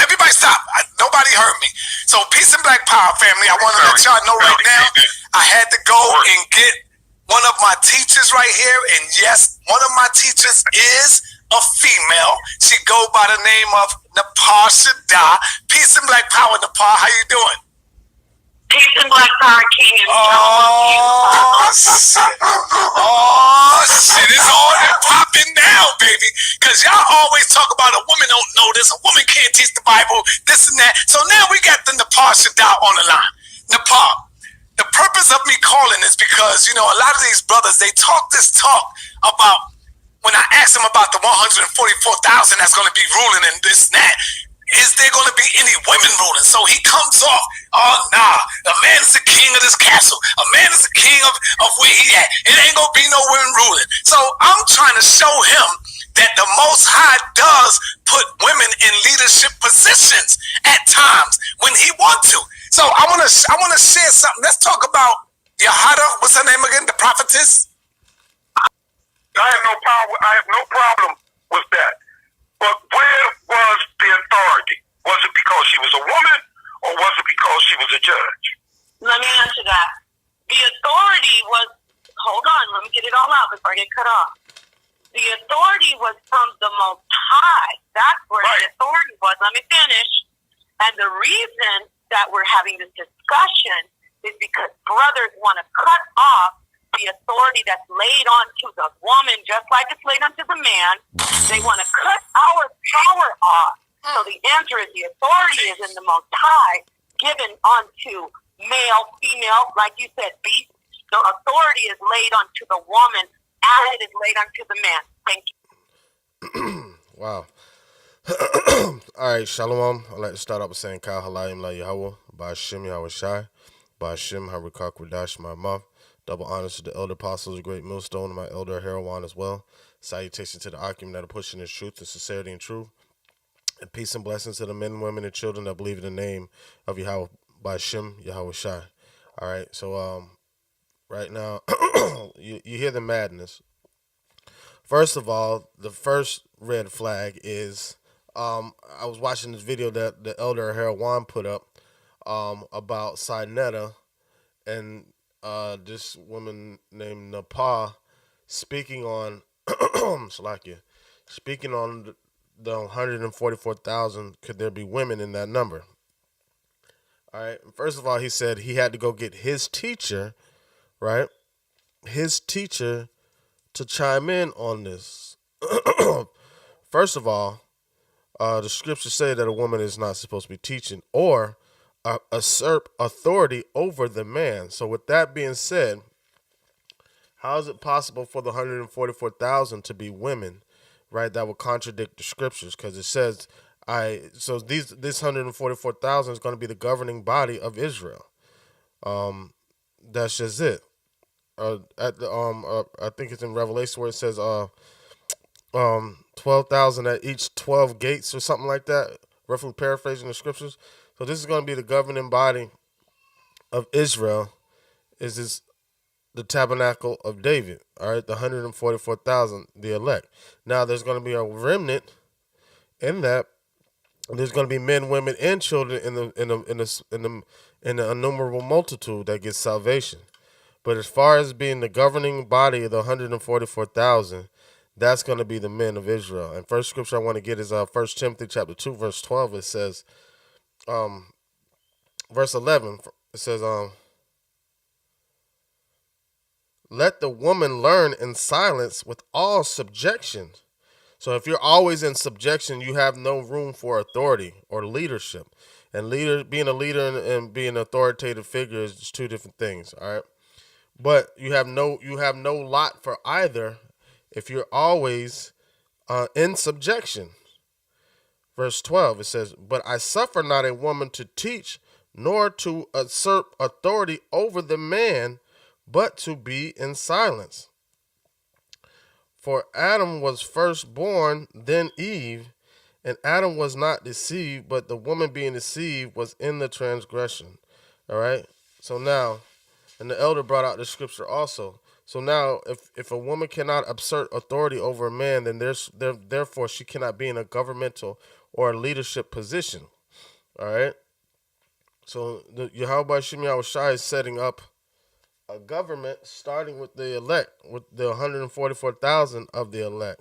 everybody stop. Nobody heard me. So peace and black power, family. I want to let y'all know right now, I had to go and get one of my teachers right here. And yes, one of my teachers is a female. She go by the name of Nepal Shada. Peace and black power, Nepal. How you doing? Peace and black power, King. Oh, shit. Oh, shit. It's all popping now, baby. Because y'all always talk about a woman don't know this, a woman can't teach the Bible, this and that. So now we got the Nepal Shada on the line. Nepal, the purpose of me calling is because, you know, a lot of these brothers, they talk this talk about, when I ask them about the 144,000 that's going to be ruling and this and that, is there going to be any women ruling? So he comes off, oh, nah, a man is the king of this castle. A man is the king of where he at. It ain't going to be no women ruling. So I'm trying to show him that the Most High does put women in leadership positions at times when he wants to. So I want to share something. Let's talk about Yahada. What's her name again? The prophetess? I have no problem with that. But where was the authority? Was it because she was a woman, or was it because she was a judge? Let me answer that. The authority was, hold on, let me get it all out before I get cut off. The authority was from the Most High. That's where the authority was. Let me finish. And the reason that we're having this discussion is because brothers want to cut off the authority that's laid onto the woman, just like it's laid onto the man. They want to cut our power off. So the answer is the authority is in the Most High, given onto male, female, like you said, beast. The authority is laid onto the woman as it is laid onto the man. Thank you. Wow. All right, Shalom. I'd like to start off with saying, Kal Halayim La Yahweh, Ba'ashem Yahweh Shai, Ba'ashem Harikak Wadash My Mouth. Double honors to the elder apostles, a great millstone, and my elder Herawan as well. Salutation to the argument that are pushing this truth, the sincerity and truth. And peace and blessings to the men, women, and children that believe in the name of Yahweh by Shem Yahweh Shai. All right, so right now, you hear the madness. First of all, the first red flag is I was watching this video that the elder Herawan put up about Sinetta and this woman named Nepal speaking on speaking on the 144,000. Could there be women in that number? All right. First of all, he said he had to go get his teacher, right? His teacher to chime in on this. First of all, the scriptures say that a woman is not supposed to be teaching or usurp authority over the man. So with that being said, how is it possible for the 144,000 to be women, right? That would contradict the scriptures, because it says, this 144,000 is going to be the governing body of Israel. That's just it. I think it's in Revelation where it says 12,000 at each 12 gates or something like that, roughly paraphrasing the scriptures. So this is going to be the governing body of Israel. Is the tabernacle of David? All right, the 144,000, the elect. Now there's going to be a remnant in that. There's going to be men, women, and children in the innumerable multitude that gets salvation. But as far as being the governing body of the 144,000, that's going to be the men of Israel. And first scripture I want to get is 1 Timothy chapter 2, verse 12. It says, verse 11, it says, let the woman learn in silence with all subjection. So if you're always in subjection, you have no room for authority or leadership. And being a leader and being an authoritative figure is two different things. All right. But you have no lot for either if you're always in subjection. Verse 12, it says, but I suffer not a woman to teach, nor to usurp authority over the man, but to be in silence. For Adam was first born, then Eve, and Adam was not deceived, but the woman being deceived was in the transgression. All right. So now, and the elder brought out the scripture also. So now, if a woman cannot assert authority over a man, then therefore she cannot be in a governmental or a leadership position. All right. So the Yahweh Shem Yahushai is setting up a government starting with the elect, with the 144,000 of the elect,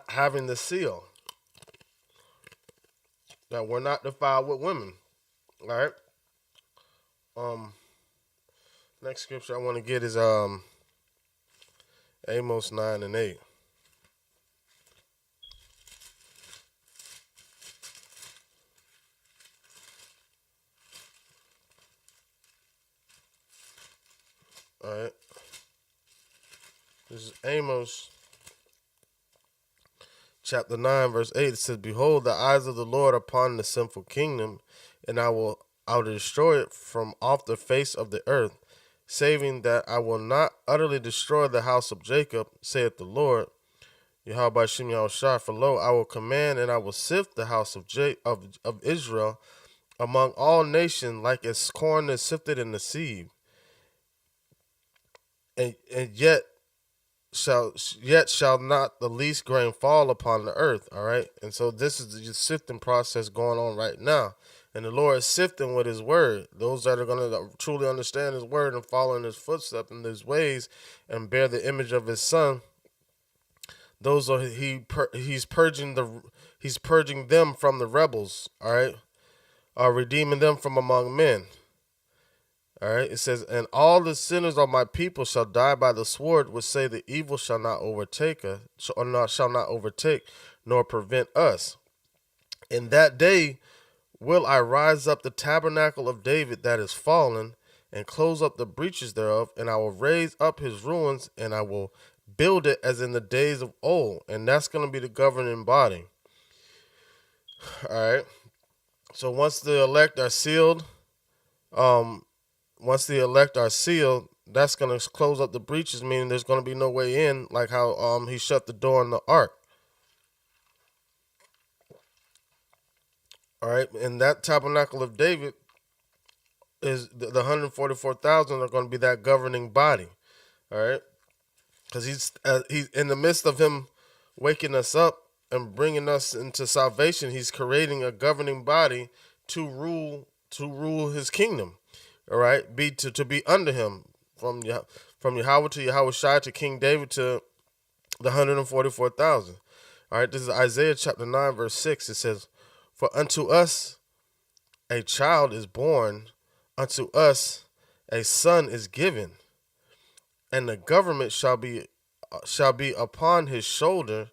having the seal that we're not defiled with women. All right. Next scripture I want to get is Amos 9 and 8. All right. This is Amos chapter 9, verse 8. It says, "Behold, the eyes of the Lord upon the sinful kingdom, and I will destroy it from off the face of the earth, saving that I will not utterly destroy the house of Jacob, saith the Lord, Yahweh Shem Yahushua. For lo, I will command and I will sift the house of Israel among all nations, like as corn is sifted in the sieve, and shall not the least grain fall upon the earth." All right. And so this is the sifting process going on right now. And the Lord is sifting with his word. Those that are going to truly understand his word and follow in his footsteps and his ways and bear the image of his son. Those are he's purging them from the rebels. All right. Redeeming them from among men. All right, it says, "And all the sinners of my people shall die by the sword, which say the evil shall not overtake us, shall not overtake, nor prevent us. In that day will I rise up the tabernacle of David that is fallen, and close up the breaches thereof, and I will raise up his ruins, and I will build it as in the days of old." And that's going to be the governing body. All right. So once the elect are sealed, that's going to close up the breaches, meaning there's going to be no way in, like how he shut the door in the ark. All right, and that tabernacle of David is the 144,000 are going to be that governing body. All right, because he's in the midst of him waking us up and bringing us into salvation. He's creating a governing body to rule his kingdom. All right, to be under him, from Yahweh to Yahweh Shai to King David to the 144,000. All right, this is Isaiah chapter 9, verse 6. It says, "For unto us a child is born, unto us a son is given, and the government shall be upon his shoulder,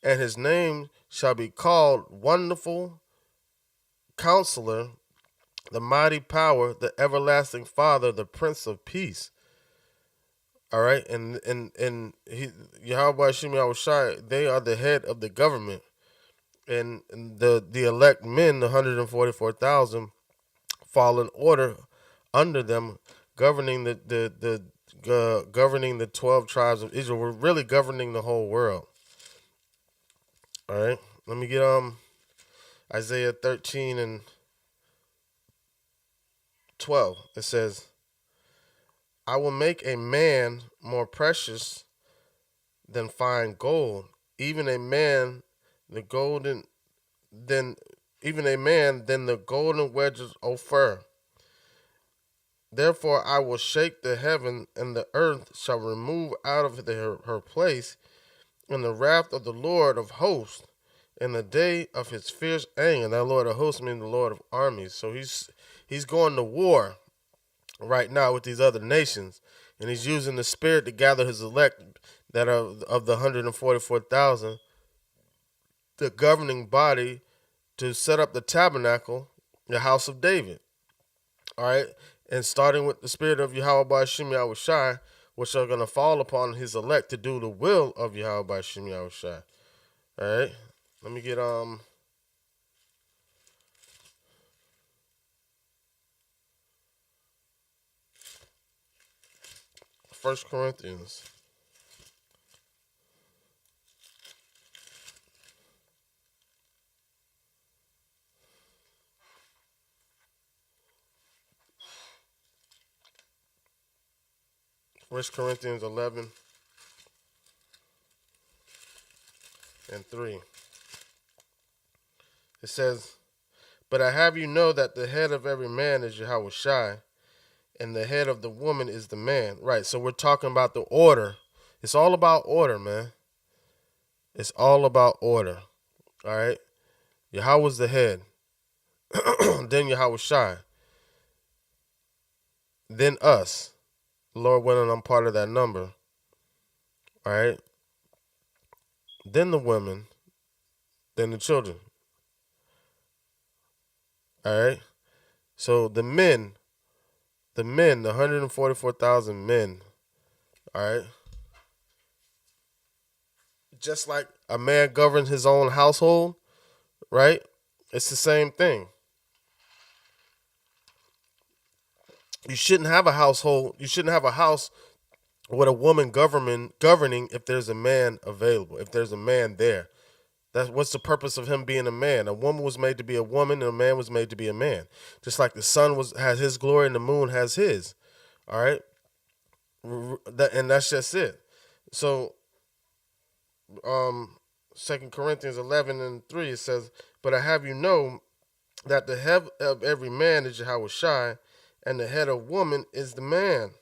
and his name shall be called Wonderful Counselor, the Mighty Power, the Everlasting Father, the Prince of Peace." All right, and Yahweh Shem Yahushai, they are the head of the government, and the elect men, the 144,000, fall in order under them, governing governing the 12 tribes of Israel. We're really governing the whole world. All right, let me get Isaiah 13 and 12. It says, "I will make a man more precious than fine gold, even a man the golden than the golden wedges of Ophir. Therefore I will shake the heaven, and the earth shall remove out of her place in the wrath of the Lord of hosts, in the day of his fierce anger." That Lord of hosts means the Lord of armies. So he's going to war right now with these other nations, and he's using the Spirit to gather his elect that are of the 144,000, the governing body, to set up the tabernacle, the house of David. All right, and starting with the Spirit of Yahweh Shem Yahushai, which are going to fall upon his elect to do the will of Yahweh Shem Yahushai. All right, let me get 1 Corinthians. First Corinthians 11 and 3. It says, but I have you know that the head of every man is Yahweh Shai, and the head of the woman is the man. Right, so we're talking about the order. It's all about order, man. It's all about order. All right? Yahweh's the head. Then Yahweh Shai. Then us. The Lord went and I'm part of that number. All right? Then the women. Then the children. All right? So the 144,000 men, all right? Just like a man governs his own household, right? It's the same thing. You shouldn't have a household. You shouldn't have a house with a woman governing if there's a man available, if there's a man there. That's what's the purpose of him being a man. A woman was made to be a woman, and a man was made to be a man. Just like the sun has his glory and the moon has his. All right, and that's just it. So, 2 Corinthians 11:3 it says, "But I have you know that the head of every man is Yahweh Shai, and the head of woman is the man,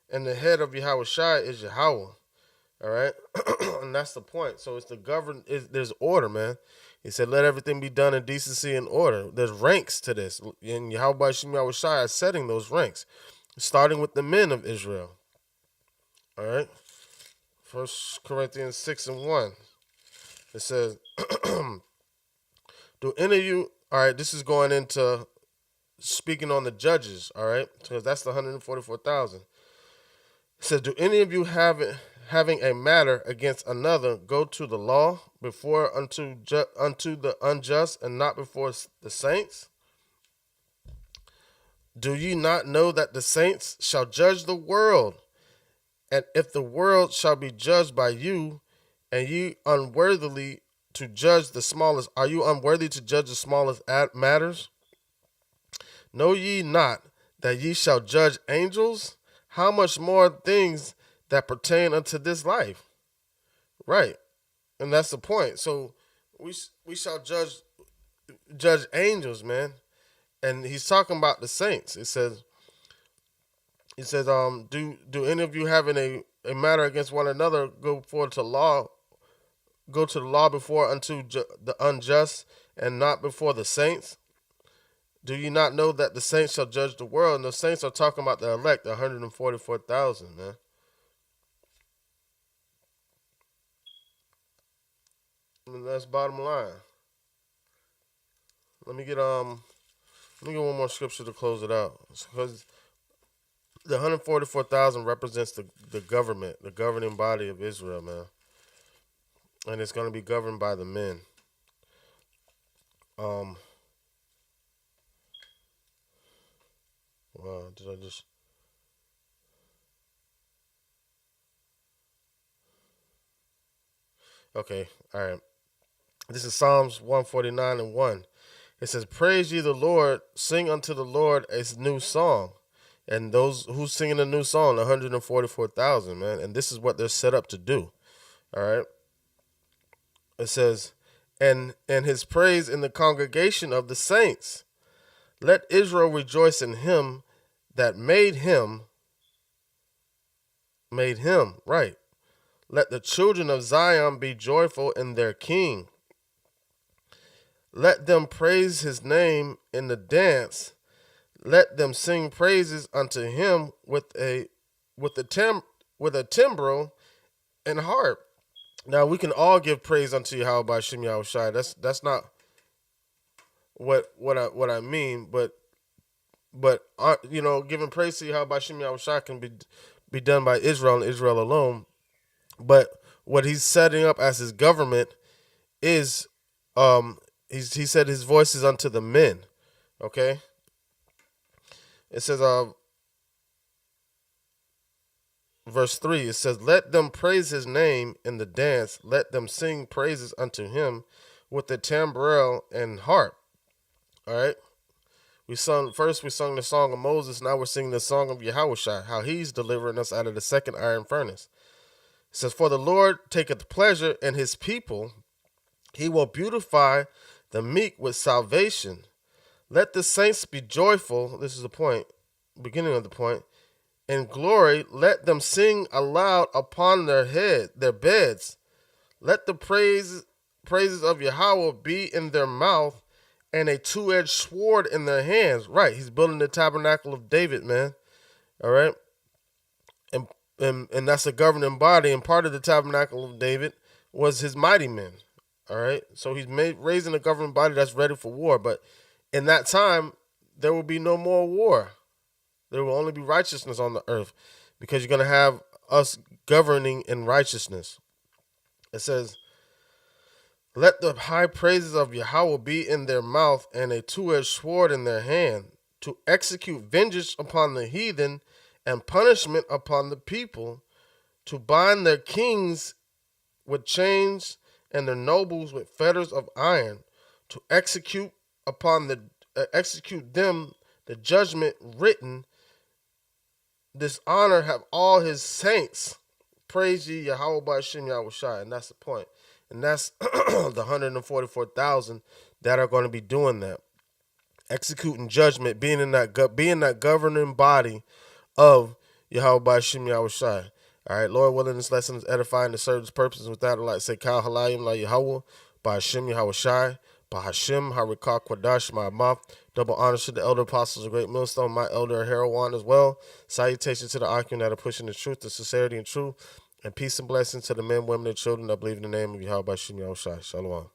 and the head of Yahweh Shai is Yahweh." All right, and that's the point. So it's the govern. There's order, man. He said, "Let everything be done in decency and order." There's ranks to this, and Yahweh Shai is setting those ranks, starting with the men of Israel. All right, 1 Corinthians 6:1. It says, "Do any of you?" All right, this is going into speaking on the judges. All right, because that's the 144,000. It says, "Do any of you having a matter against another, go to the law before unto the unjust and not before the saints? Do ye not know that the saints shall judge the world? And if the world shall be judged by you, and ye unworthily to judge the smallest, are you unworthy to judge the smallest matters? Know ye not that ye shall judge angels? How much more things that pertain unto this life?" Right, and that's the point. So we shall judge angels, man, and he's talking about the saints. It says, do any of you having a matter against one another go to the law before unto the unjust and not before the saints? Do you not know that the saints shall judge the world? And the saints are talking about the elect, the 144,000, man. And that's bottom line. Let me get one more scripture to close it out, because the 144,000 represents the government, the governing body of Israel, man, and it's going to be governed by the men. Wow, did I just? Okay, all right. This is Psalms 149:1. It says, "Praise ye the Lord, sing unto the Lord a new song." And those who's singing a new song, 144,000, man. And this is what they're set up to do. All right. It says, and his praise in the congregation of the saints. Let Israel rejoice in him that made him. Right. Let the children of Zion be joyful in their king. Let them praise his name in the dance. Let them sing praises unto him with a timbrel and harp. Now we can all give praise unto Yahweh by Shem Yahweh Shai. That's not what I mean, but giving praise to Yahweh by Shem Yahweh Shai can be done by Israel and Israel alone. But what he's setting up as his government is he said his voice is unto the men. Okay? It says verse 3, it says, "Let them praise his name in the dance, let them sing praises unto him with the timbrel and harp." All right? We sung the song of Moses, now we're singing the song of Yahweh, how he's delivering us out of the second iron furnace. It says, "For the Lord taketh pleasure in his people, he will beautify the meek with salvation. Let the saints be joyful. This is the point, beginning of the point. In glory, let them sing aloud upon their beds. Let the praises of Yahweh be in their mouth, and a two-edged sword in their hands. Right, he's building the tabernacle of David, man. All right, and that's a governing body, and part of the tabernacle of David was his mighty men. All right, so he's raising a governing body that's ready for war. But in that time, there will be no more war. There will only be righteousness on the earth, because you're going to have us governing in righteousness. It says, let the high praises of Yahweh be in their mouth, and a two-edged sword in their hand, to execute vengeance upon the heathen and punishment upon the people, to bind their kings with chains and their nobles with fetters of iron, to execute them the judgment written. This honor have all his saints. Praise ye Yahweh Ba'ashem Yahushai. And that's the point. And that's the 144,000 that are going to be doing that. Executing judgment, being that governing body of Yahweh Ba'ashem Yahushai. All right, Lord willing, this lesson is edifying to serve its purposes. With that, I'd like to say, Kal Halayim La Yahweh, Ba'ashem Yahushai, Bahashem Harikah Kwadash, my mouth. Double honors to the elder apostles of Great Millstone, my elder Herawan as well. Salutations to the Akim that are pushing the truth, the sincerity and truth. And peace and blessings to the men, women, and children that believe in the name of Yahweh Ba'ashem Yahushai. Shalom.